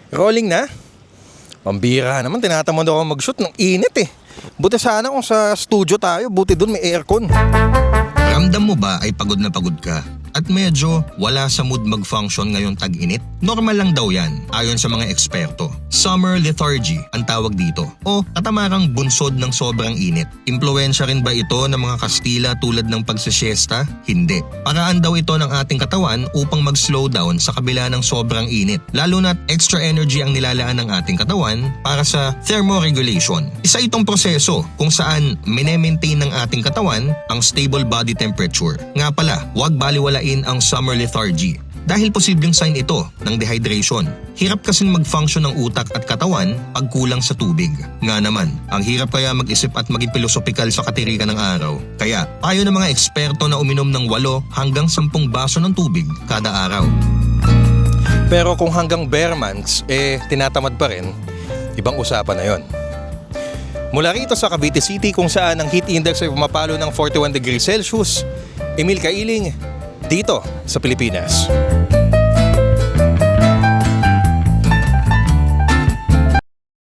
Rolling na? Pambira naman, tinatamad ako mag-shoot ng init eh. Buti sana kung sa studio tayo, buti dun may aircon. Ramdam mo ba ay pagod na pagod ka? At medyo wala sa mood mag-function ngayong tag-init? Normal lang daw yan, ayon sa mga eksperto. Summer lethargy ang tawag dito, o katamarang bunsod ng sobrang init. Impluwensya rin ba ito ng mga Kastila tulad ng pagsisyesta? Hindi. Paraan daw ito ng ating katawan upang mag-slow down sa kabila ng sobrang init. Lalo na't extra energy ang nilalaan ng ating katawan para sa thermoregulation. Isa itong proseso kung saan minemaintain ng ating katawan ang stable body temperature. Nga pala, huwag baliwalain ang summer lethargy dahil posibleng sign ito ng dehydration. Hirap kasing mag-function ng utak at katawan pag kulang sa tubig. Nga naman, ang hirap kaya mag-isip at maging pilosopikal sa katirikan ng araw. Kaya, payo ng mga eksperto na uminom ng 8 hanggang 10 baso ng tubig kada araw. Pero kung hanggang bare months, tinatamad pa rin, ibang usapan na yon. Mula rito sa Cavite City kung saan ang heat index ay pumapalo ng 41 degrees Celsius, Emil Kailing, dito sa Pilipinas.